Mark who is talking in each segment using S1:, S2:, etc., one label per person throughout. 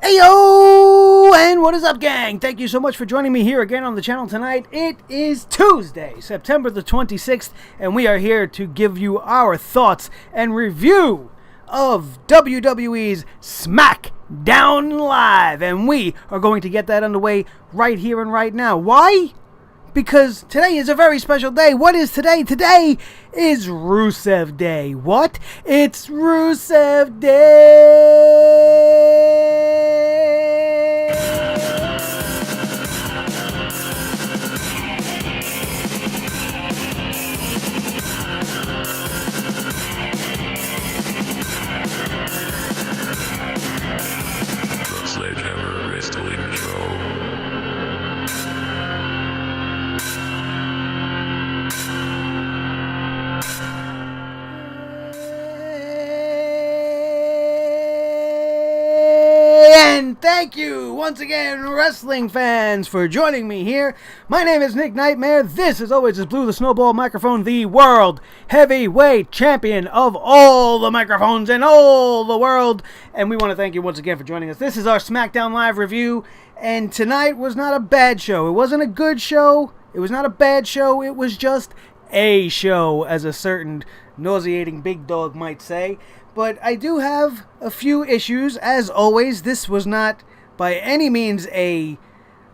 S1: Ayo! And what is up, gang? Thank you so much for joining me here again on the channel tonight. It is Tuesday, September the 26th, and we are here to give you our thoughts and review of WWE's SmackDown Live. And we are going to get that underway right here and right now. Why? Because today is a very special day. What is today? Today is RUSEV Day. What? It's RUSEV Day!
S2: The Sledgehammer Wrestling Show.
S1: And thank you once again, wrestling fans, for joining me here. My name is Nick Nightmare. This, as always, is Blue the Snowball Microphone, the World Heavyweight Champion of all the microphones in all the world. And we want to thank you once again for joining us. This is our SmackDown Live review, and tonight was not a bad show. It wasn't a good show. It was not a bad show. It was just a show, as a certain nauseating big dog might say. But I do have a few issues. As always, this was not by any means a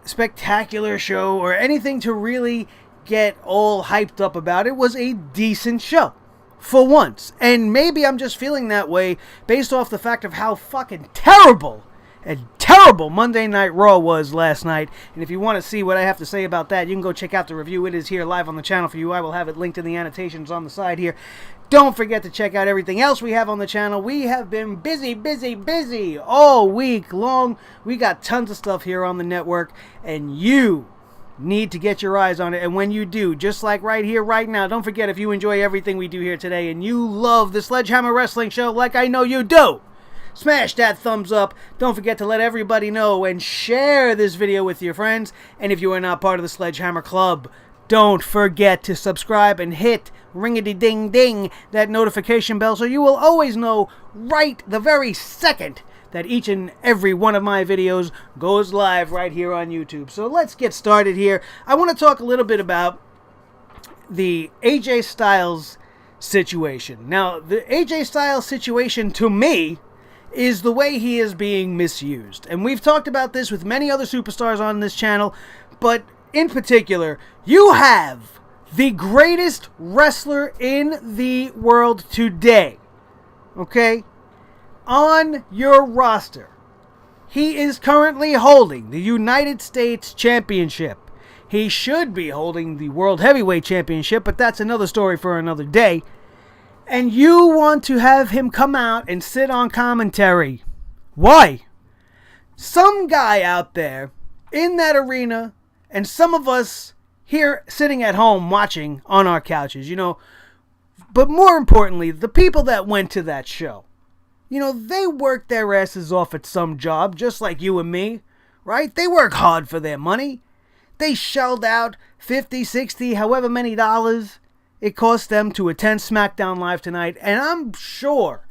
S1: spectacular show or anything to really get all hyped up about. It was a decent show, for once. And maybe I'm just feeling that way based off the fact of how fucking terrible Monday Night Raw was last night. And if you want to see what I have to say about that, you can go check out the review. It is here live on the channel for you. I will have it linked in the annotations on the side here. Don't forget to check out everything else we have on the channel. We have been busy all week long. We got tons of stuff here on the network, and you need to get your eyes on it. And when you do, just like right here, right now, don't forget, if you enjoy everything we do here today and you love the Sledgehammer Wrestling Show like I know you do, smash that thumbs up. Don't forget to let everybody know and share this video with your friends. And if you are not part of the Sledgehammer Club, don't forget to subscribe and hit ring-a-ding-ding that notification bell so you will always know right the very second that each and every one of my videos goes live right here on YouTube. So let's get started here. I want to talk a little bit about the AJ Styles situation. Now, the AJ Styles situation, to me, is the way he is being misused. And we've talked about this with many other superstars on this channel, but in particular, you have the greatest wrestler in the world today, okay, on your roster. He is currently holding the United States Championship. He should be holding the World Heavyweight Championship, but that's another story for another day. And you want to have him come out and sit on commentary. Why? Some guy out there in that arena, and some of us here sitting at home watching on our couches, you know, but more importantly, the people that went to that show, you know, they worked their asses off at some job, just like you and me, right? They work hard for their money. They shelled out $50, $60, however many dollars it cost them to attend SmackDown Live tonight, and I'm sure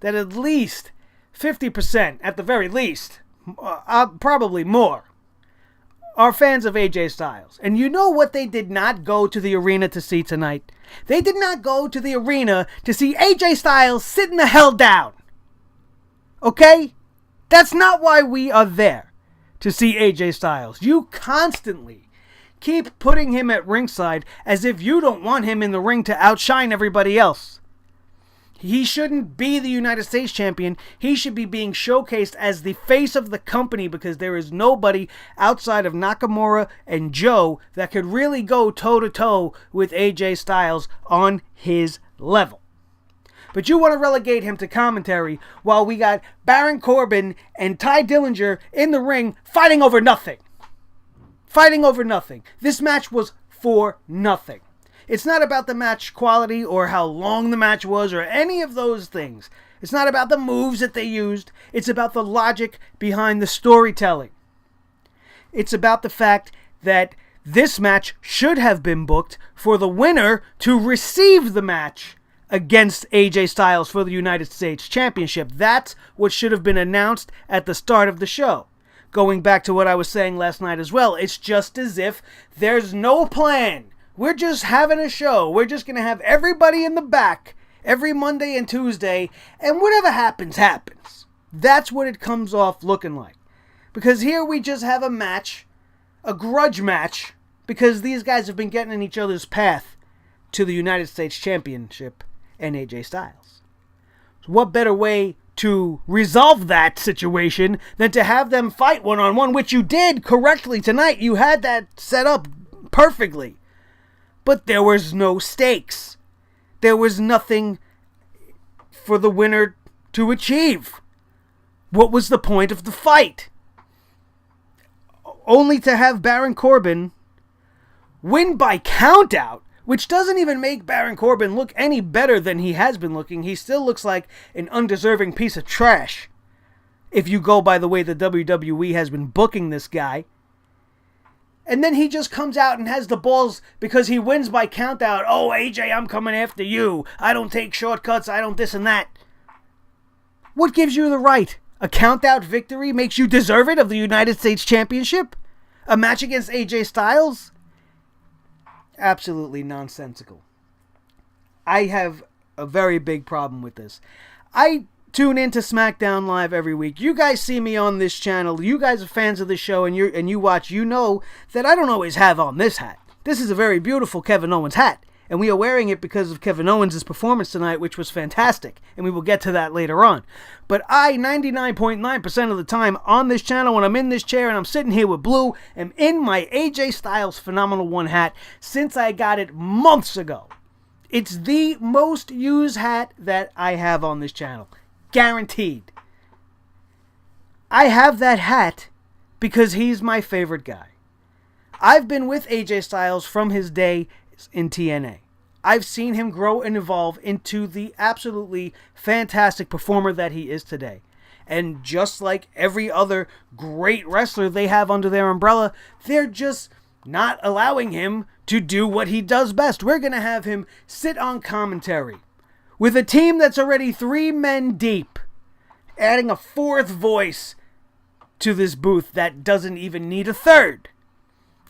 S1: that at least 50%, at the very least, probably more, are fans of AJ Styles. And you know what they did not go to the arena to see tonight? They did not go to the arena to see AJ Styles sitting the hell down. Okay? That's not why we are there, to see AJ Styles. You constantly keep putting him at ringside as if you don't want him in the ring to outshine everybody else. He shouldn't be the United States Champion. He should be being showcased as the face of the company, because there is nobody outside of Nakamura and Joe that could really go toe-to-toe with AJ Styles on his level. But you want to relegate him to commentary while we got Baron Corbin and Ty Dillinger in the ring fighting over nothing. Fighting over nothing. This match was for nothing. It's not about the match quality or how long the match was or any of those things. It's not about the moves that they used. It's about the logic behind the storytelling. It's about the fact that this match should have been booked for the winner to receive the match against AJ Styles for the United States Championship. That's what should have been announced at the start of the show. Going back to what I was saying last night as well, it's just as if there's no plan. We're just having a show. We're just going to have everybody in the back every Monday and Tuesday, and whatever happens, happens. That's what it comes off looking like. Because here we just have a match, a grudge match, because these guys have been getting in each other's path to the United States Championship and AJ Styles. So what better way to resolve that situation than to have them fight one-on-one, which you did correctly tonight. You had that set up perfectly. But there was no stakes. There was nothing for the winner to achieve. What was the point of the fight? Only to have Baron Corbin win by countout, which doesn't even make Baron Corbin look any better than he has been looking. He still looks like an undeserving piece of trash, if you go by the way the WWE has been booking this guy. And then he just comes out and has the balls because he wins by countout. Oh, AJ, I'm coming after you. I don't take shortcuts. I don't this and that. What gives you the right? A countout victory makes you deserve it of the United States Championship? A match against AJ Styles? Absolutely nonsensical. I have a very big problem with this. I tune into SmackDown Live every week. You guys see me on this channel. You guys are fans of the show and you watch. You know that I don't always have on this hat. This is a very beautiful Kevin Owens hat. And we are wearing it because of Kevin Owens' performance tonight, which was fantastic. And we will get to that later on. But I, 99.9% of the time on this channel, when I'm in this chair and I'm sitting here with Blue, am in my AJ Styles Phenomenal One hat since I got it months ago. It's the most used hat that I have on this channel. Guaranteed. I have that hat because he's my favorite guy. I've been with AJ Styles from his day in TNA. I've seen him grow and evolve into the absolutely fantastic performer that he is today. And just like every other great wrestler they have under their umbrella, they're just not allowing him to do what he does best. We're going to have him sit on commentary with a team that's already 3 men deep, adding a 4th voice to this booth that doesn't even need a 3rd.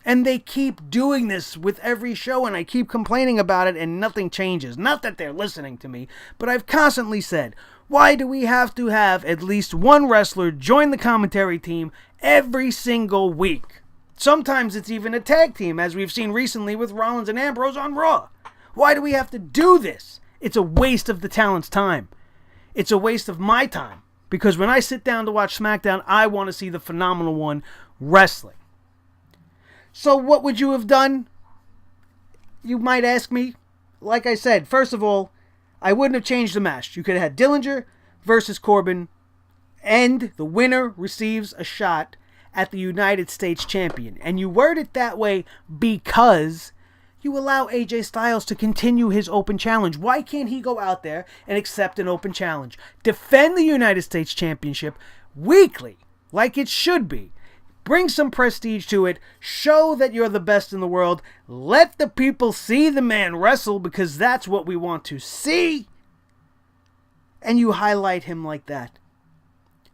S1: And they keep doing this with every show, and I keep complaining about it, and nothing changes. Not that they're listening to me, but I've constantly said, why do we have to have at least one wrestler join the commentary team every single week? Sometimes it's even a tag team, as we've seen recently with Rollins and Ambrose on Raw. Why do we have to do this? It's a waste of the talent's time. It's a waste of my time, because when I sit down to watch SmackDown, I want to see the Phenomenal One wrestling. So what would you have done? You might ask me. Like I said, first of all, I wouldn't have changed the match. You could have had Dillinger versus Corbin, and the winner receives a shot at the United States Champion. And you word it that way because you allow AJ Styles to continue his open challenge. Why can't he go out there and accept an open challenge? Defend the United States Championship weekly, like it should be. Bring some prestige to it. Show that you're the best in the world. Let the people see the man wrestle, because that's what we want to see. And you highlight him like that.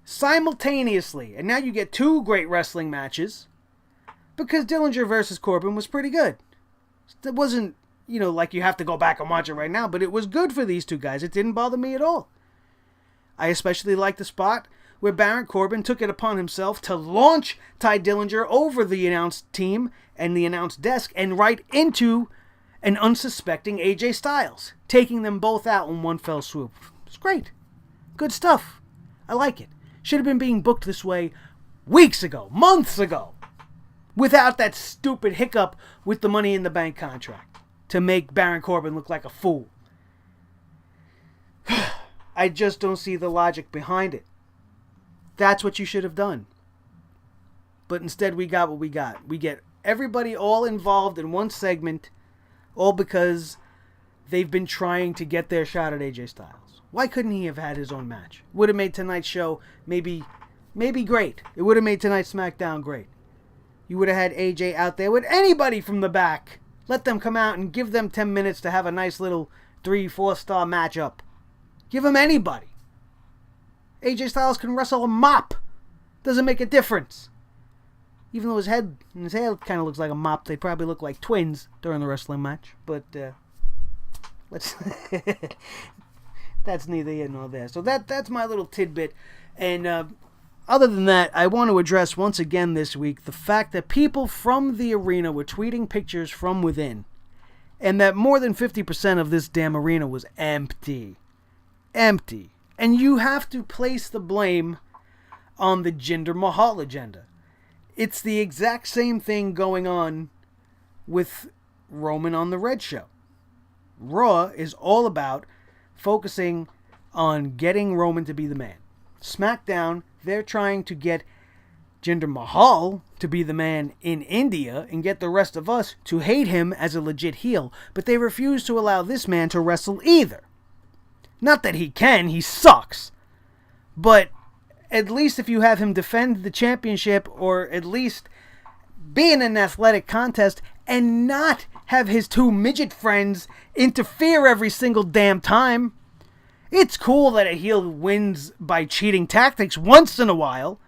S1: Simultaneously. And now you get 2 great wrestling matches, because Dillinger versus Corbin was pretty good. It wasn't, like you have to go back and watch it right now, but it was good for these 2 guys. It didn't bother me at all. I especially liked the spot where Baron Corbin took it upon himself to launch Tye Dillinger over the announce team and the announce desk and right into an unsuspecting AJ Styles, taking them both out in one fell swoop. It's great. Good stuff. I like it. Should have been being booked this way weeks ago, months ago, without that stupid hiccup with the Money in the Bank contract to make Baron Corbin look like a fool. I just don't see the logic behind it. That's what you should have done. But instead we got what we got. We get everybody all involved in one segment, all because they've been trying to get their shot at AJ Styles. Why couldn't he have had his own match? Would have made tonight's show maybe great. It would have made tonight's SmackDown great. You would have had AJ out there with anybody from the back. Let them come out and give them 10 minutes to have a nice little 3-4-star matchup. Give him anybody. AJ Styles can wrestle a mop. Doesn't make a difference. Even though his head and his hair kind of looks like a mop, they probably look like twins during the wrestling match. But let's that's neither here nor there. So that's my little tidbit. And other than that, I want to address once again this week the fact that people from the arena were tweeting pictures from within, and that more than 50% of this damn arena was empty. Empty. And you have to place the blame on the Jinder Mahal agenda. It's the exact same thing going on with Roman on the Red Show. Raw is all about focusing on getting Roman to be the man. SmackDown, they're trying to get Jinder Mahal to be the man in India and get the rest of us to hate him as a legit heel, but they refuse to allow this man to wrestle either. Not that he can, he sucks. But at least if you have him defend the championship, or at least be in an athletic contest and not have his two midget friends interfere every single damn time. It's cool that a heel wins by cheating tactics once in a while,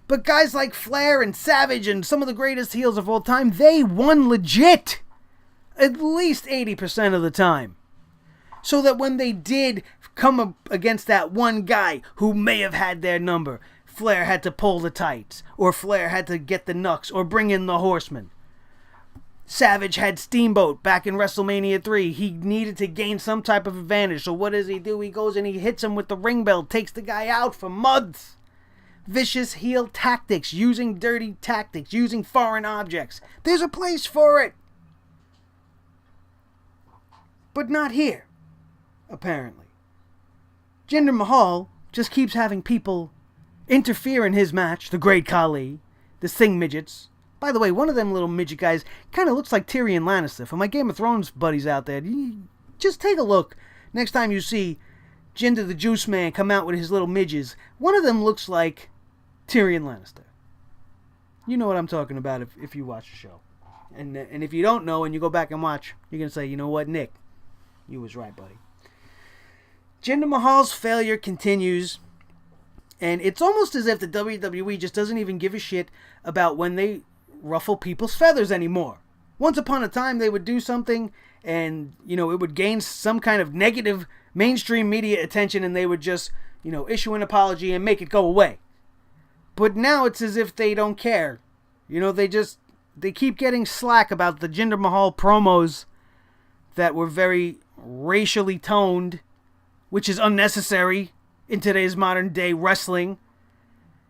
S1: but guys like Flair and Savage and some of the greatest heels of all time, they won legit at least 80% of the time. So that when they did come up against that one guy who may have had their number, Flair had to pull the tights, or Flair had to get the knucks, or bring in the Horseman. Savage had Steamboat back in WrestleMania 3. He needed to gain some type of advantage, so what does he do? He goes and he hits him with the ring bell, takes the guy out for months. Vicious heel tactics, using dirty tactics, using foreign objects. There's a place for it. But not here, apparently. Jinder Mahal just keeps having people interfere in his match, the Great Khali, the Singh midgets. By the way, one of them little midget guys kind of looks like Tyrion Lannister. For my Game of Thrones buddies out there, just take a look next time you see Jinder the Juice Man come out with his little midgets. One of them looks like Tyrion Lannister. You know what I'm talking about if you watch the show. And if you don't know and you go back and watch, you're going to say, you know what, Nick? You was right, buddy. Jinder Mahal's failure continues, and it's almost as if the WWE just doesn't even give a shit about when they ruffle people's feathers anymore. Once upon a time, they would do something, and, it would gain some kind of negative mainstream media attention, and they would just, issue an apology and make it go away. But now it's as if they don't care. They keep getting slack about the Jinder Mahal promos that were very racially toned, which is unnecessary in today's modern day wrestling.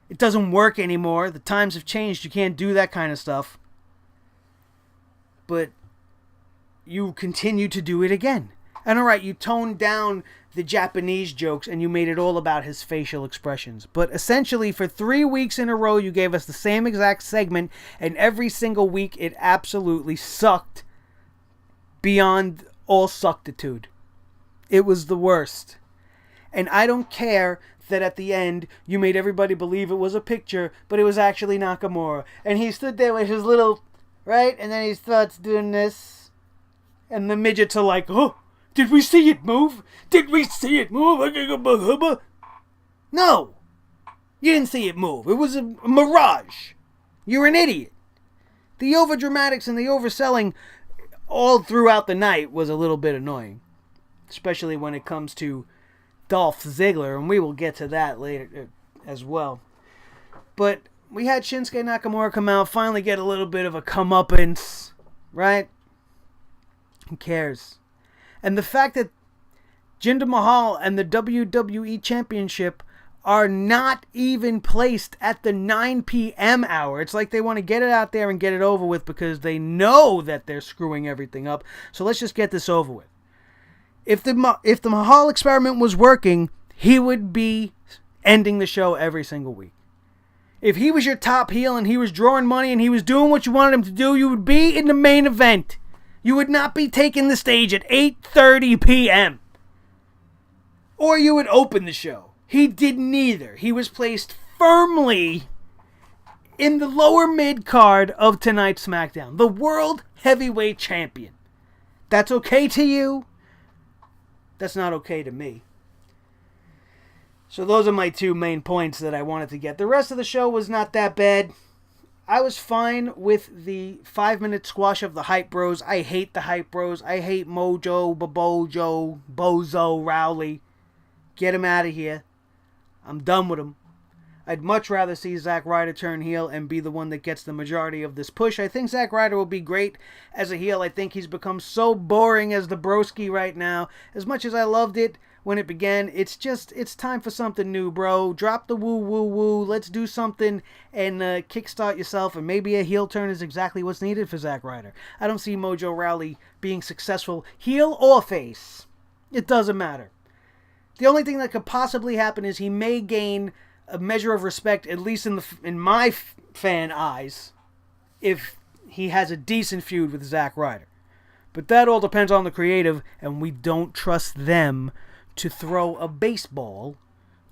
S1: It doesn't work anymore. The times have changed. You can't do that kind of stuff. But you continue to do it again. And alright, you toned down the Japanese jokes and you made it all about his facial expressions. But essentially, for 3 weeks in a row, you gave us the same exact segment, and every single week it absolutely sucked beyond all suctitude. It was the worst. And I don't care that at the end you made everybody believe it was a picture, but it was actually Nakamura. And he stood there with his little, right? And then he starts doing this. And the midgets are like, oh, did we see it move? Did we see it move? No. You didn't see it move. It was a mirage. You're an idiot. The overdramatics and the overselling all throughout the night was a little bit annoying. Especially when it comes to Dolph Ziggler, and we will get to that later as well. But we had Shinsuke Nakamura come out, finally get a little bit of a comeuppance, right? Who cares? And the fact that Jinder Mahal and the WWE Championship are not even placed at the 9 p.m. hour. It's like they want to get it out there and get it over with because they know that they're screwing everything up. So let's just get this over with. If the Mahal experiment was working, he would be ending the show every single week. If he was your top heel and he was drawing money and he was doing what you wanted him to do, you would be in the main event. You would not be taking the stage at 8:30 p.m. Or you would open the show. He did neither. He was placed firmly in the lower mid-card of tonight's SmackDown. The World Heavyweight Champion. That's okay to you? That's not okay to me. So those are my two main points that I wanted to get. The rest of the show was not that bad. I was fine with the 5-minute squash of the Hype Bros. I hate the Hype Bros. I hate Mojo, Babojo, Bozo, Rowley. Get him out of here. I'm done with him. I'd much rather see Zack Ryder turn heel and be the one that gets the majority of this push. I think Zack Ryder will be great as a heel. I think he's become so boring as the broski right now. As much as I loved it when it began, it's time for something new, bro. Drop the woo. Let's do something and kickstart yourself, and maybe a heel turn is exactly what's needed for Zack Ryder. I don't see Mojo Rawley being successful, heel or face. It doesn't matter. The only thing that could possibly happen is he may gain a measure of respect, at least in my fan eyes, if he has a decent feud with Zack Ryder. But that all depends on the creative, and we don't trust them to throw a baseball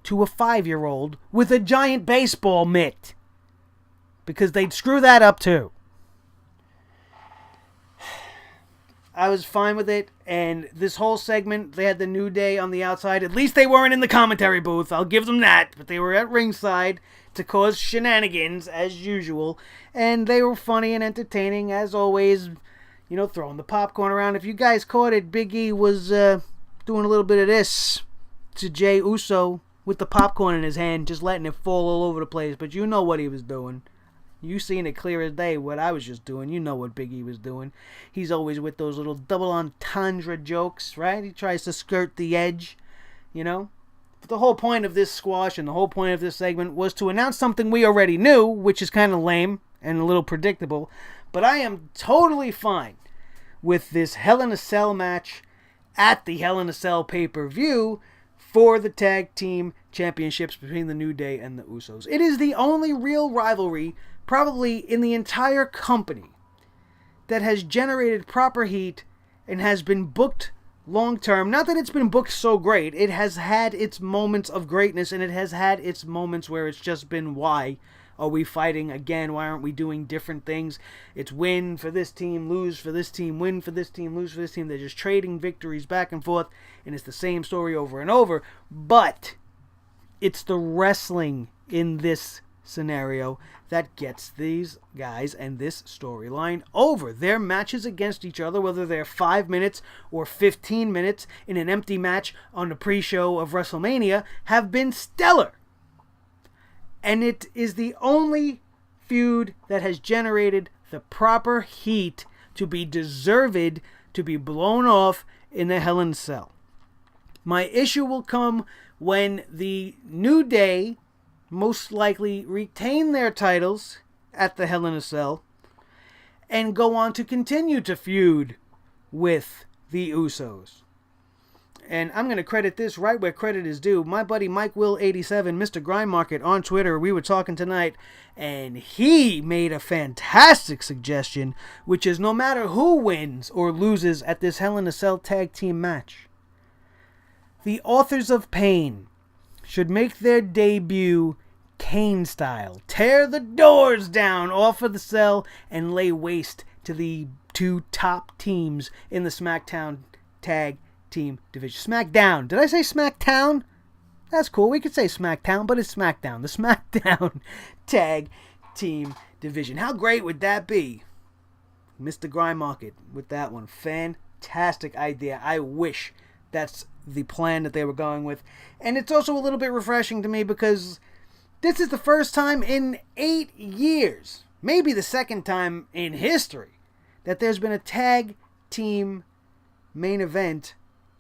S1: to a 5-year-old with a giant baseball mitt, because they'd screw that up too. I was fine with it, and this whole segment, they had the New Day on the outside. At least they weren't in the commentary booth, I'll give them that, but they were at ringside to cause shenanigans, as usual, and they were funny and entertaining, as always, throwing the popcorn around. If you guys caught it, Big E was doing a little bit of this to Jey Uso with the popcorn in his hand, just letting it fall all over the place, but you know what he was doing. You seen it clear as day what I was just doing. You know what Big E was doing. He's always with those little double entendre jokes, right? He tries to skirt the edge, But the whole point of this squash and the whole point of this segment was to announce something we already knew, which is kind of lame and a little predictable. But I am totally fine with this Hell in a Cell match at the Hell in a Cell pay-per-view for the tag team championships between the New Day and the Usos. It is the only real rivalry probably in the entire company that has generated proper heat and has been booked long term. Not that it's been booked so great. It has had its moments of greatness, and it has had its moments where it's just been, why are we fighting again? Why aren't we doing different things? It's win for this team, lose for this team, win for this team, lose for this team. They're just trading victories back and forth, and it's the same story over and over. But it's the wrestling in this scenario that gets these guys and this storyline over. Their matches against each other, whether they're 5 minutes or 15 minutes in an empty match on the pre-show of WrestleMania, have been stellar. And it is the only feud that has generated the proper heat to be deserved to be blown off in the Hell in a Cell. My issue will come when the New Day most likely retain their titles at the Hell in a Cell and go on to continue to feud with the Usos. And I'm going to credit this right where credit is due. My buddy Mike Will 87, Mr. Grindmarket on Twitter, we were talking tonight, and he made a fantastic suggestion, which is no matter who wins or loses at this Hell in a Cell tag team match, the Authors of Pain should make their debut Kane style. Tear the doors down off of the cell and lay waste to the two top teams in the SmackDown tag team division. SmackDown. Did I say SmackDown? That's cool. We could say SmackDown, but it's SmackDown. The SmackDown tag team division. How great would that be? Mr. Grindmarket with that one. Fantastic idea. I wish that's the plan that they were going with. And it's also a little bit refreshing to me because this is the first time in 8 years, maybe the second time in history, that there's been a tag team main event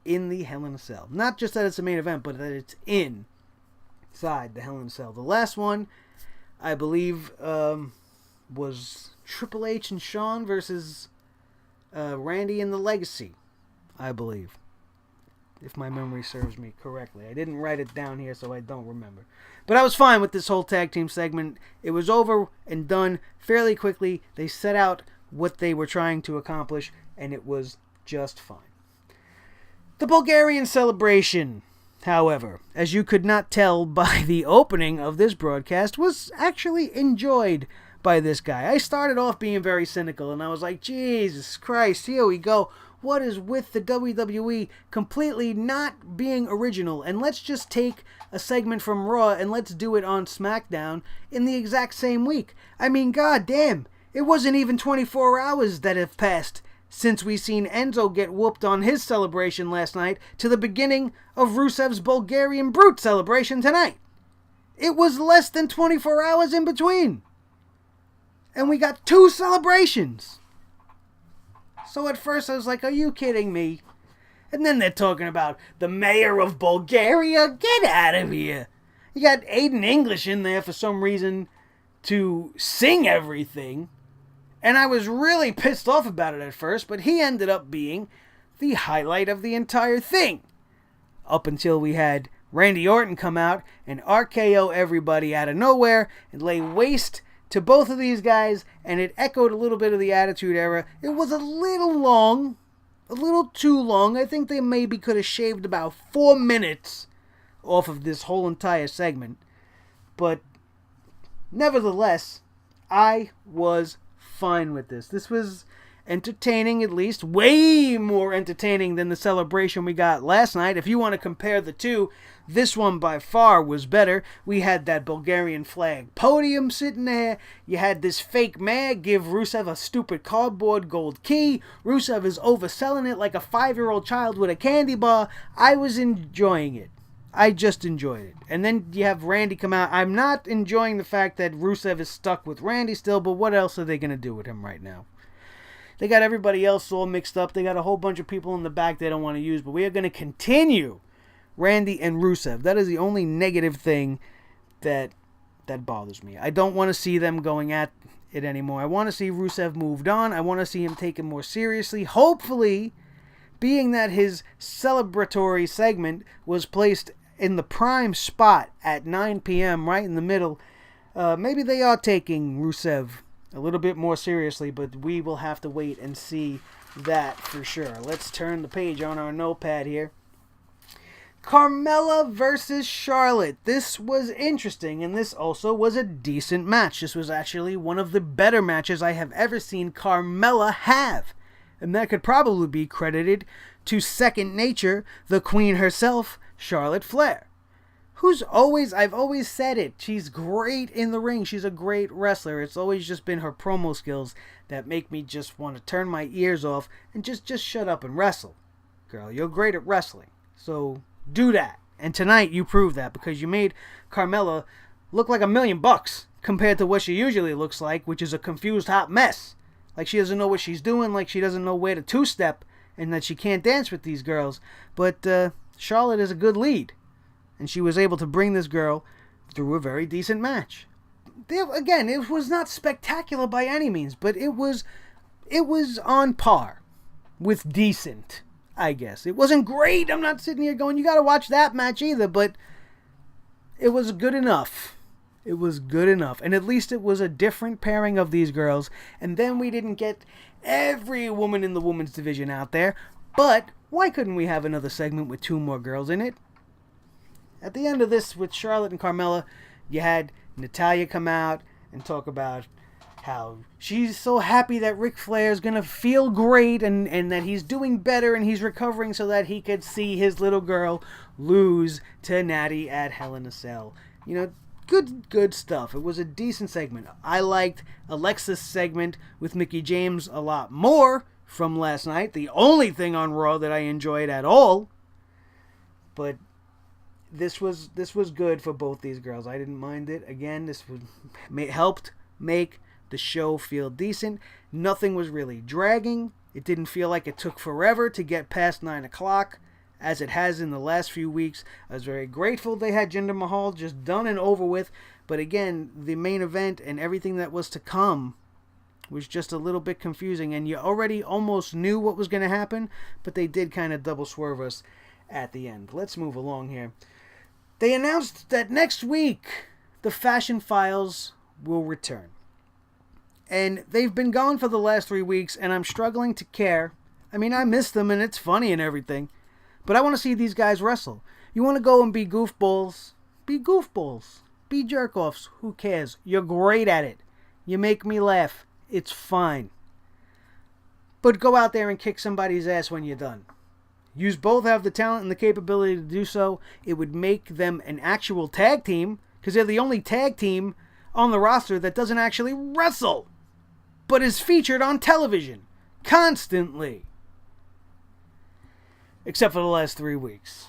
S1: in the Hell in a Cell. Not just that it's a main event, but that it's inside the Hell in a Cell. The last one, I believe, was Triple H and Shawn versus Randy and the Legacy, I believe, if my memory serves me correctly. I didn't write it down here, so I don't remember. But I was fine with this whole tag team segment. It was over and done fairly quickly. They set out what they were trying to accomplish, and it was just fine. The Bulgarian celebration, however, as you could not tell by the opening of this broadcast, was actually enjoyed by this guy. I started off being very cynical, and I was like, Jesus Christ, here we go. what is with the WWE completely not being original? And let's just take a segment from Raw and let's do it on SmackDown in the exact same week. I mean, goddamn, it wasn't even 24 hours that have passed since we seen Enzo get whooped on his celebration last night to the beginning of Rusev's Bulgarian Brute celebration tonight. It was less than 24 hours in between. And we got 2 celebrations. So at first I was like, are you kidding me? And then they're talking about the mayor of Bulgaria. Get out of here. You got Aiden English in there for some reason to sing everything. And I was really pissed off about it at first, but he ended up being the highlight of the entire thing. Up until we had Randy Orton come out and RKO everybody out of nowhere and lay waste to both of these guys, and it echoed a little bit of the Attitude Era. It was a little long, a little too long. I think they maybe could have shaved about 4 minutes off of this whole entire segment. But nevertheless, I was fine with this. This was entertaining, at least. Way more entertaining than the celebration we got last night. If you want to compare the two, this one by far was better. We had that Bulgarian flag podium sitting there. You had this fake mayor give Rusev a stupid cardboard gold key. Rusev is overselling it like a 5-year-old child with a candy bar. I was enjoying it. I just enjoyed it. And then you have Randy come out. I'm not enjoying the fact that Rusev is stuck with Randy still, but what else are they going to do with him right now? They got everybody else all mixed up. They got a whole bunch of people in the back they don't want to use, but we are going to continue Randy and Rusev. That is the only negative thing that bothers me. I don't want to see them going at it anymore. I want to see Rusev moved on. I want to see him taken more seriously. Hopefully, being that his celebratory segment was placed in the prime spot at 9 p.m., right in the middle, maybe they are taking Rusev a little bit more seriously, but we will have to wait and see that for sure. Let's turn the page on our notepad here. Carmella versus Charlotte. This was interesting, and this also was a decent match. This was actually one of the better matches I have ever seen Carmella have. And that could probably be credited to Second Nature, the queen herself, Charlotte Flair. I've always said it, she's great in the ring. She's a great wrestler. It's always just been her promo skills that make me just want to turn my ears off and just shut up and wrestle. Girl, you're great at wrestling. So do that. And tonight you proved that because you made Carmella look like $1 million compared to what she usually looks like, which is a confused hot mess. Like she doesn't know what she's doing, like she doesn't know where to two-step, and that she can't dance with these girls. But Charlotte is a good lead. And she was able to bring this girl through a very decent match. Again, it was not spectacular by any means, but it was on par with decent, I guess. It wasn't great. I'm not sitting here going, you got to watch that match either, but it was good enough. It was good enough. And at least it was a different pairing of these girls. And then we didn't get every woman in the women's division out there. But why couldn't we have another segment with 2 more girls in it? At the end of this, with Charlotte and Carmella, you had Natalya come out and talk about how she's so happy that Ric Flair's going to feel great and that he's doing better and he's recovering so that he could see his little girl lose to Natty at Hell in a Cell. You know, good stuff. It was a decent segment. I liked Alexa's segment with Mickie James a lot more from last night. The only thing on Raw that I enjoyed at all. But this was good for both these girls. I didn't mind it. Again, helped make the show feel decent. Nothing was really dragging. It didn't feel like it took forever to get past 9 o'clock, as it has in the last few weeks. I was very grateful they had Jinder Mahal just done and over with. But again, the main event and everything that was to come was just a little bit confusing. And you already almost knew what was going to happen, but they did kind of double swerve us at the end. Let's move along here. They announced that next week the Fashion Files will return. And they've been gone for the last 3 weeks, and I'm struggling to care. I mean, I miss them, and it's funny and everything. But I want to see these guys wrestle. You want to go and be goofballs? Be goofballs. Be jerk-offs. Who cares? You're great at it. You make me laugh. It's fine. but go out there and kick somebody's ass when you're done. You both have the talent and the capability to do so. It would make them an actual tag team, because they're the only tag team on the roster that doesn't actually wrestle, but is featured on television constantly. Except for the last 3 weeks,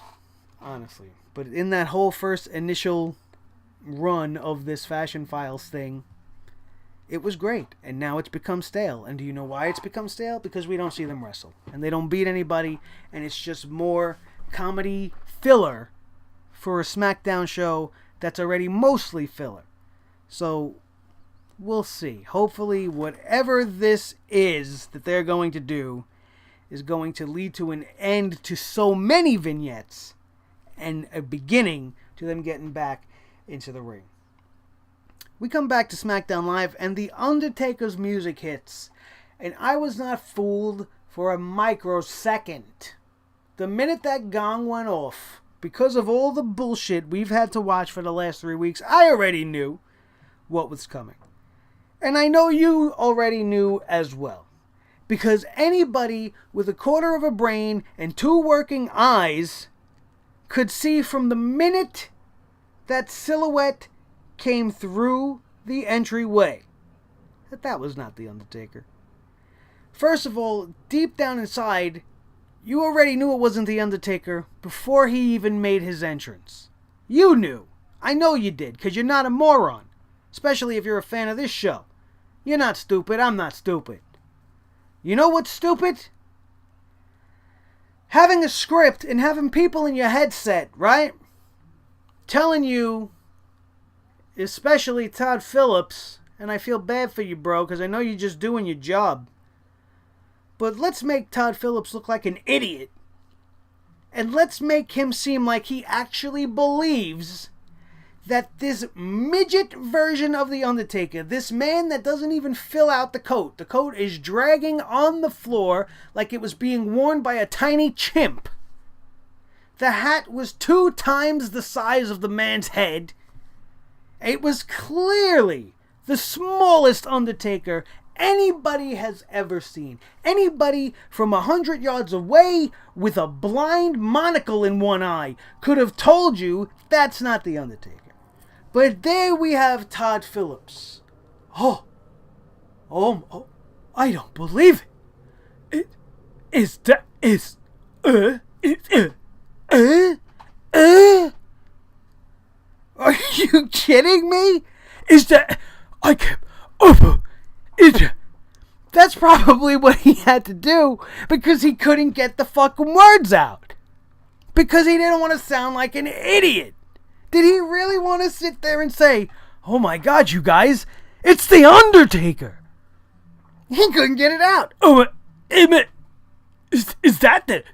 S1: honestly. But in that whole first initial run of this Fashion Files thing, it was great. And now it's become stale. And do you know why it's become stale? Because we don't see them wrestle. And they don't beat anybody. And it's just more comedy filler for a SmackDown show that's already mostly filler. So, we'll see. Hopefully, whatever this is that they're going to do is going to lead to an end to so many vignettes and a beginning to them getting back into the ring. We come back to SmackDown Live and The Undertaker's music hits. And I was not fooled for a microsecond. The minute that gong went off, because of all the bullshit we've had to watch for the last 3 weeks, I already knew what was coming. And I know you already knew as well. Because anybody with a quarter of a brain and 2 working eyes could see from the minute that silhouette came through the entryway that was not The Undertaker. First of all, deep down inside, you already knew it wasn't The Undertaker before he even made his entrance. You knew. I know you did, because you're not a moron. Especially if you're a fan of this show. You're not stupid, I'm not stupid. You know what's stupid? Having a script and having people in your headset, right? Telling you, especially Todd Phillips, and I feel bad for you, bro, because I know you're just doing your job. But let's make Todd Phillips look like an idiot. And let's make him seem like he actually believes that this midget version of The Undertaker, this man that doesn't even fill out the coat is dragging on the floor like it was being worn by a tiny chimp. The hat was 2 times the size of the man's head. It was clearly the smallest Undertaker anybody has ever seen. Anybody from 100 yards away with a blind monocle in one eye could have told you that's not The Undertaker. But there we have Todd Phillips. Oh, I don't believe it. Are you kidding me? That's probably what he had to do because he couldn't get the fucking words out. Because he didn't want to sound like an idiot. Did he really want to sit there and say, oh my God, you guys, it's The Undertaker? He couldn't get it out. Is that the...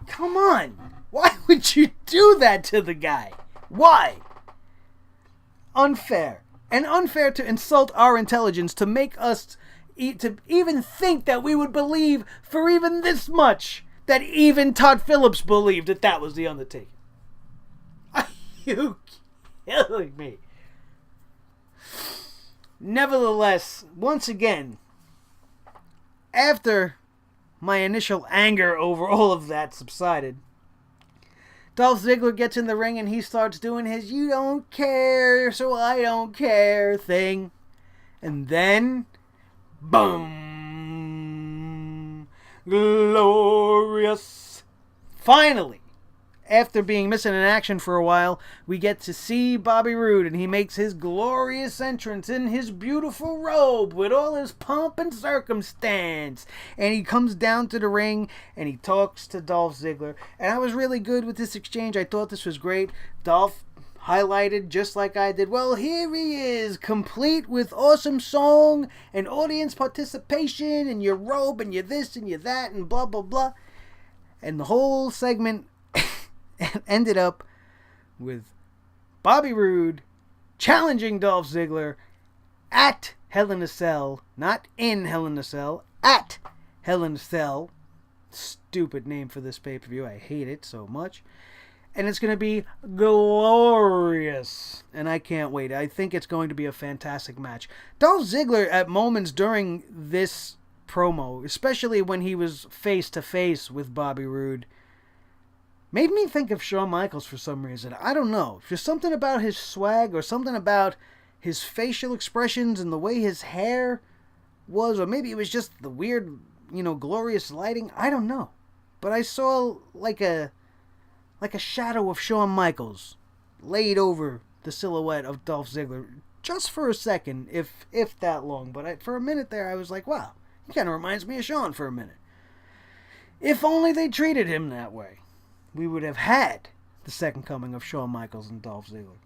S1: Come on. Why would you do that to the guy? Why? Unfair. And unfair to insult our intelligence, to make us to even think that we would believe for even this much that even Todd Phillips believed that was The Undertaker. Are you killing me? Nevertheless, once again, after my initial anger over all of that subsided, Dolph Ziggler gets in the ring and he starts doing his "you don't care, so I don't care" thing. And then, boom! Glorious! Finally, after being missing in action for a while, we get to see Bobby Roode, and he makes his glorious entrance in his beautiful robe with all his pomp and circumstance. And he comes down to the ring, and he talks to Dolph Ziggler. And I was really good with this exchange. I thought this was great. Dolph highlighted just like I did. Well, here he is, complete with awesome song and audience participation and your robe and your this and your that and blah, blah, blah. And the whole segment ended up with Bobby Roode challenging Dolph Ziggler at Hell in a Cell, not in Hell in a Cell, at Hell in a Cell. Stupid name for this pay-per-view. I hate it so much. and it's going to be glorious. And I can't wait. I think it's going to be a fantastic match. Dolph Ziggler, at moments during this promo, especially when he was face-to-face with Bobby Roode, made me think of Shawn Michaels for some reason. I don't know. Just something about his swag or something about his facial expressions and the way his hair was, or maybe it was just the weird, glorious lighting. I don't know. But I saw like a shadow of Shawn Michaels laid over the silhouette of Dolph Ziggler just for a second, if that long. But for a minute there, I was like, wow, he kind of reminds me of Shawn for a minute. If only they treated him that way, we would have had the second coming of Shawn Michaels and Dolph Ziggler.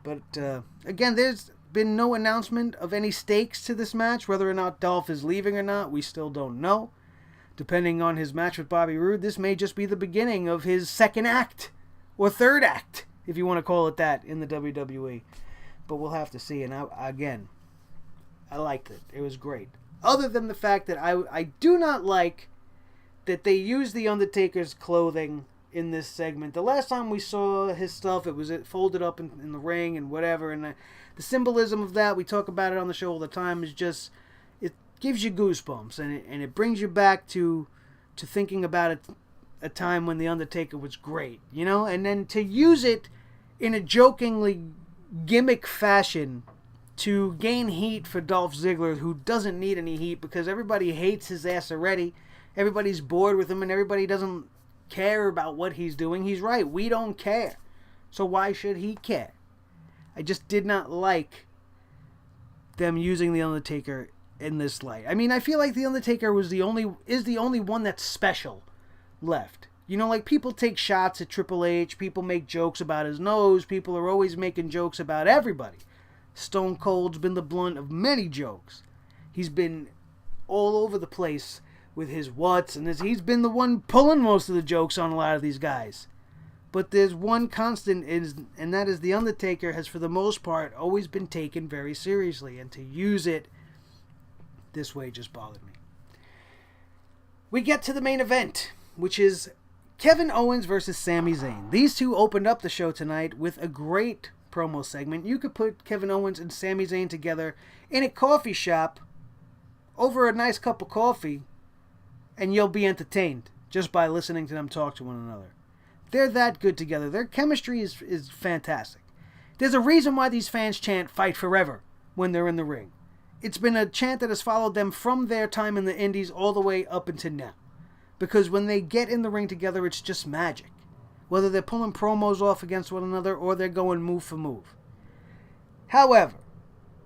S1: But again, there's been no announcement of any stakes to this match. Whether or not Dolph is leaving or not, we still don't know. Depending on his match with Bobby Roode, this may just be the beginning of his second act, or third act, if you want to call it that, in the WWE. But we'll have to see. And I liked it. It was great. Other than the fact that I do not like that they use The Undertaker's clothing in this segment. The last time we saw his stuff, it was folded up in the ring and whatever. And the symbolism of that, we talk about it on the show all the time, is just, it gives you goosebumps. And it brings you back to thinking about a time when The Undertaker was great, And then to use it in a jokingly gimmick fashion to gain heat for Dolph Ziggler, who doesn't need any heat because everybody hates his ass already. Everybody's bored with him and everybody doesn't care about what he's doing. He's right. We don't care. So why should he care? I just did not like them using The Undertaker in this light. I mean, I feel like The Undertaker is the only one that's special left. Like people take shots at Triple H. People make jokes about his nose. People are always making jokes about everybody. Stone Cold's been the blunt of many jokes. He's been all over the place with his what's, and he's been the one pulling most of the jokes on a lot of these guys. But there's one constant, and that is The Undertaker has, for the most part, always been taken very seriously, and to use it this way just bothered me. We get to the main event, which is Kevin Owens versus Sami Zayn. These two opened up the show tonight with a great promo segment. You could put Kevin Owens and Sami Zayn together in a coffee shop over a nice cup of coffee, and you'll be entertained just by listening to them talk to one another. They're that good together. Their chemistry is fantastic. There's a reason why these fans chant "Fight Forever" when they're in the ring. It's been a chant that has followed them from their time in the Indies all the way up until now. Because when they get in the ring together, it's just magic. Whether they're pulling promos off against one another or they're going move for move. However,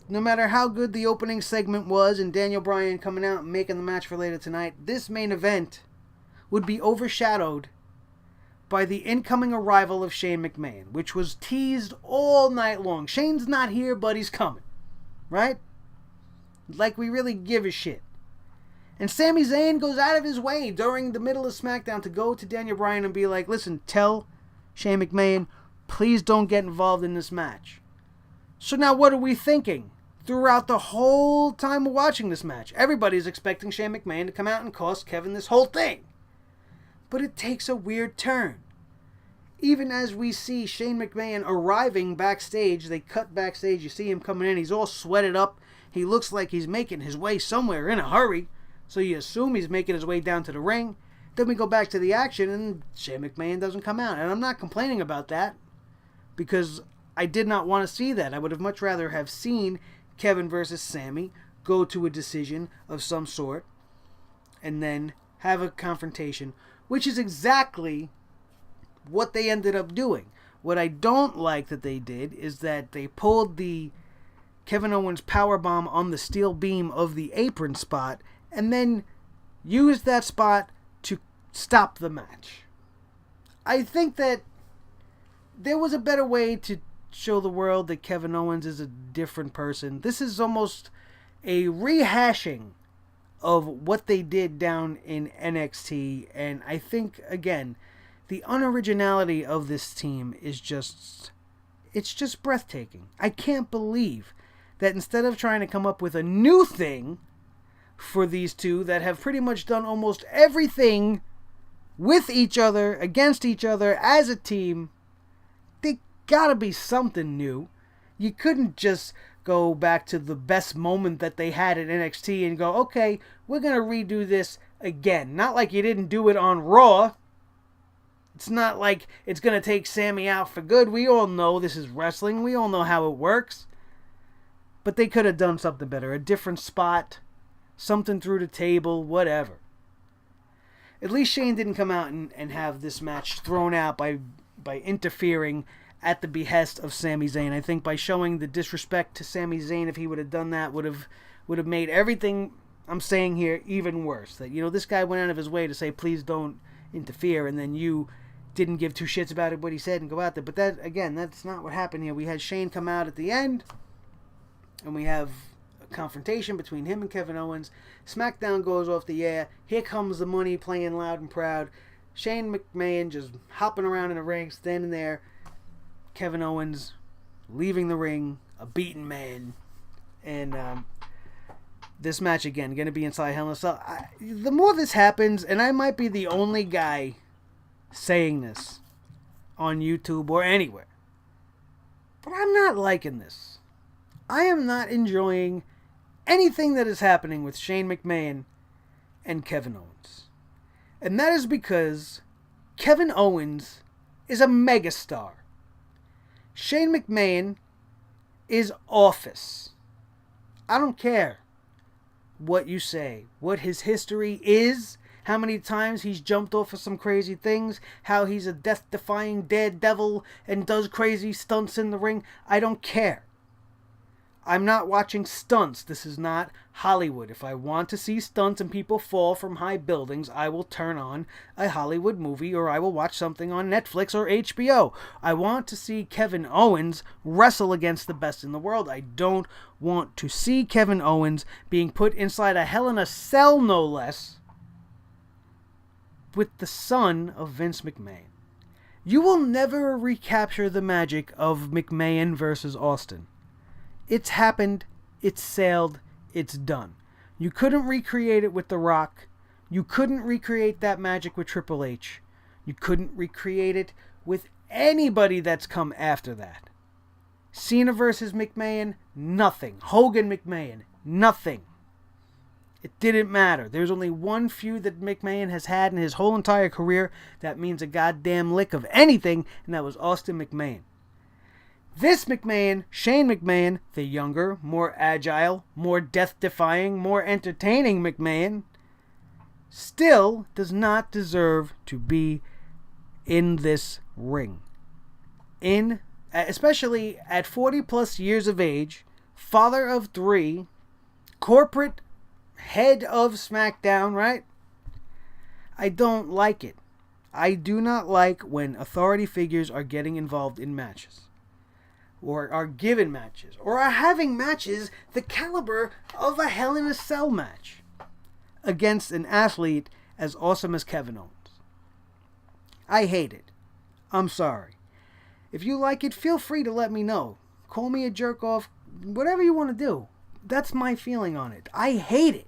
S1: no matter how good the opening segment was and Daniel Bryan coming out and making the match for later tonight, this main event would be overshadowed by the incoming arrival of Shane McMahon, which was teased all night long. Shane's not here, but he's coming. Right? Like we really give a shit. And Sami Zayn goes out of his way during the middle of SmackDown to go to Daniel Bryan and be like, listen, tell Shane McMahon, please don't get involved in this match. So now what are we thinking? Throughout the whole time we're watching this match, everybody's expecting Shane McMahon to come out and cost Kevin this whole thing. But it takes a weird turn. Even as we see Shane McMahon arriving backstage, they cut backstage, you see him coming in, he's all sweated up. He looks like he's making his way somewhere in a hurry. So you assume he's making his way down to the ring. Then we go back to the action and Shane McMahon doesn't come out. And I'm not complaining about that because I did not want to see that. I would have much rather have seen Kevin versus Sami go to a decision of some sort and then have a confrontation, which is exactly what they ended up doing. What I don't like that they did is that they pulled the Kevin Owens powerbomb on the steel beam of the apron spot and then used that spot to stop the match. I think that there was a better way to show the world that Kevin Owens is a different person. This is almost a rehashing of what they did down in NXT, and I think, again, the unoriginality of this team is just breathtaking. I can't believe that instead of trying to come up with a new thing for these two that have pretty much done almost everything with each other, against each other, as a team, gotta be something new. You couldn't just go back to the best moment that they had at NXT and go, okay, we're going to redo this again. Not like you didn't do it on Raw. It's not like it's going to take Sami out for good. We all know this is wrestling. We all know how it works. But they could have done something better. A different spot. Something through the table. Whatever. At least Shane didn't come out and have this match thrown out by interfering at the behest of Sami Zayn. I think by showing the disrespect to Sami Zayn, if he would have done that, would have made everything I'm saying here even worse. That, this guy went out of his way to say, please don't interfere, and then you didn't give two shits about it, what he said, and go out there. But that, again, that's not what happened here. We had Shane come out at the end, and we have a confrontation between him and Kevin Owens. SmackDown goes off the air. Here comes the money playing loud and proud. Shane McMahon just hopping around in the ring, standing there. Kevin Owens leaving the ring, a beaten man. And this match, again, going to be inside Hell in a Cell. The more this happens, and I might be the only guy saying this on YouTube or anywhere, but I'm not liking this. I am not enjoying anything that is happening with Shane McMahon and Kevin Owens. And that is because Kevin Owens is a megastar. Shane McMahon is office. I don't care what you say, what his history is, how many times he's jumped off of some crazy things, how he's a death-defying daredevil and does crazy stunts in the ring. I don't care. I'm not watching stunts. This is not Hollywood. If I want to see stunts and people fall from high buildings, I will turn on a Hollywood movie or I will watch something on Netflix or HBO. I want to see Kevin Owens wrestle against the best in the world. I don't want to see Kevin Owens being put inside a Hell in a Cell, no less, with the son of Vince McMahon. You will never recapture the magic of McMahon versus Austin. It's happened, it's sailed, it's done. You couldn't recreate it with The Rock. You couldn't recreate that magic with Triple H. You couldn't recreate it with anybody that's come after that. Cena versus McMahon, nothing. Hogan McMahon, nothing. It didn't matter. There's only one feud that McMahon has had in his whole entire career that means a goddamn lick of anything, and that was Austin McMahon. This McMahon, Shane McMahon, the younger, more agile, more death-defying, more entertaining McMahon, still does not deserve to be in this ring. Especially at 40 plus years of age, father of 3, corporate head of SmackDown, right? I don't like it. I do not like when authority figures are getting involved in matches, or are given matches, or are having matches the caliber of a Hell in a Cell match against an athlete as awesome as Kevin Owens. I hate it. I'm sorry. If you like it, feel free to let me know. Call me a jerk off, whatever you want to do. That's my feeling on it. I hate it.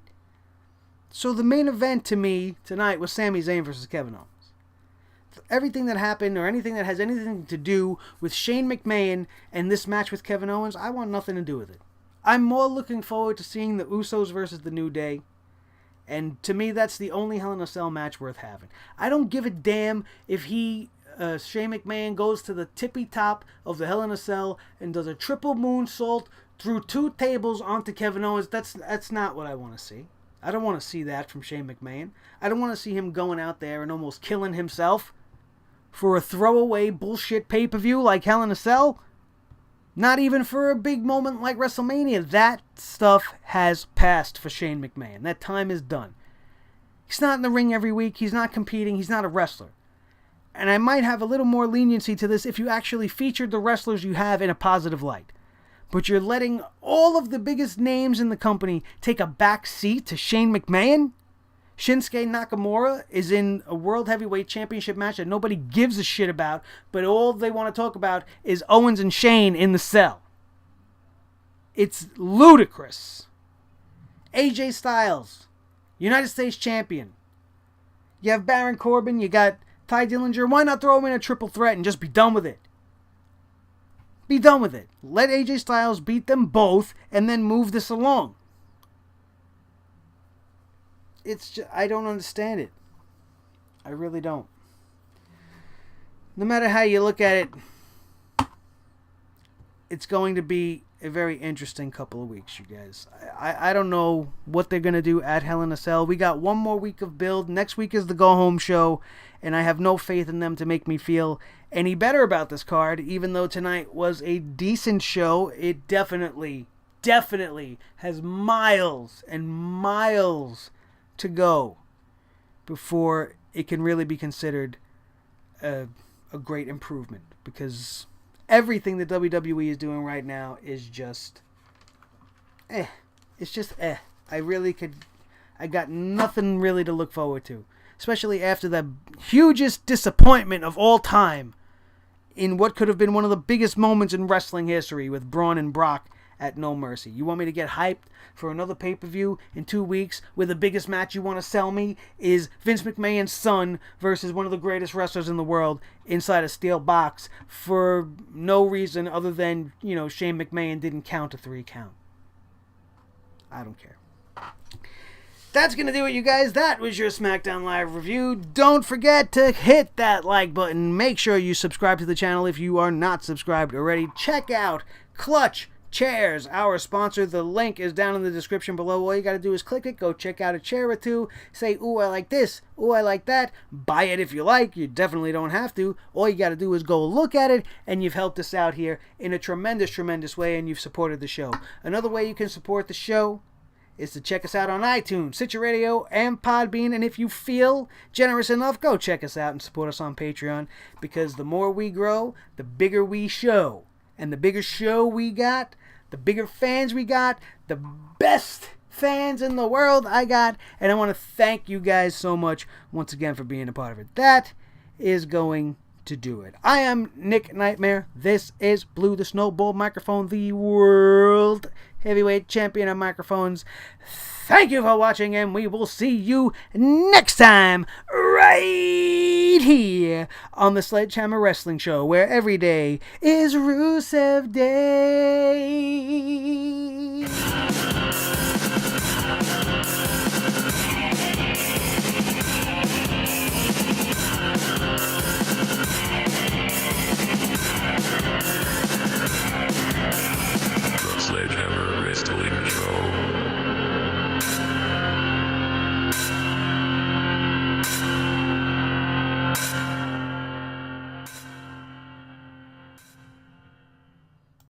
S1: So the main event to me tonight was Sami Zayn versus Kevin Owens. Everything that happened or anything that has anything to do with Shane McMahon and this match with Kevin Owens, I want nothing to do with it. I'm more looking forward to seeing the Usos versus the New Day. And to me, that's the only Hell in a Cell match worth having. I don't give a damn if Shane McMahon goes to the tippy top of the Hell in a Cell and does a triple moonsault through 2 tables onto Kevin Owens. That's not what I want to see. I don't want to see that from Shane McMahon. I don't want to see him going out there and almost killing himself for a throwaway bullshit pay-per-view like Hell in a Cell. Not even for a big moment like WrestleMania. That stuff has passed for Shane McMahon. That time is done. He's not in the ring every week. He's not competing. He's not a wrestler. And I might have a little more leniency to this if you actually featured the wrestlers you have in a positive light. But you're letting all of the biggest names in the company take a back seat to Shane McMahon? Shinsuke Nakamura is in a World Heavyweight Championship match that nobody gives a shit about, but all they want to talk about is Owens and Shane in the cell. It's ludicrous. AJ Styles, United States Champion. You have Baron Corbin, you got Ty Dillinger. Why not throw him in a triple threat and just be done with it? Be done with it. Let AJ Styles beat them both and then move this along. It's just, I don't understand it. I really don't. No matter how you look at it, it's going to be a very interesting couple of weeks, you guys. I don't know what they're going to do at Hell in a Cell. We got one more week of build. Next week is the go-home show, and I have no faith in them to make me feel any better about this card. Even though tonight was a decent show, it definitely has miles and miles to go before it can really be considered a great improvement, because everything that WWE is doing right now is just it's just I got nothing really to look forward to, especially after the hugest disappointment of all time in what could have been one of the biggest moments in wrestling history with Braun and Brock at No Mercy. You want me to get hyped for another pay-per-view in 2 weeks where the biggest match you want to sell me is Vince McMahon's son versus one of the greatest wrestlers in the world inside a steel box for no reason other than, Shane McMahon didn't count a 3 count. I don't care. That's going to do it, you guys. That was your SmackDown Live review. Don't forget to hit that like button. Make sure you subscribe to the channel if you are not subscribed already. Check out Clutch Chairs, our sponsor. The link is down in the description below. All you got to do is click it, go check out a chair or two, say, ooh, I like this, ooh, I like that. Buy it if you like. You definitely don't have to. All you got to do is go look at it, and you've helped us out here in a tremendous way, and you've supported the show. Another way you can support the show is to check us out on iTunes, Stitcher Radio, and Podbean. And if you feel generous enough, go check us out and support us on Patreon, because the more we grow, the bigger we show. And the bigger show we got, the bigger fans we got, the best fans in the world I got. And I want to thank you guys so much once again for being a part of it. That is going to do it. I am Nick Nightmare. This is Blue the Snowball Microphone, the world heavyweight champion of microphones. Thank you for watching, and we will see you next time right here on the Sledgehammer Wrestling Show, where every day is Rusev Day.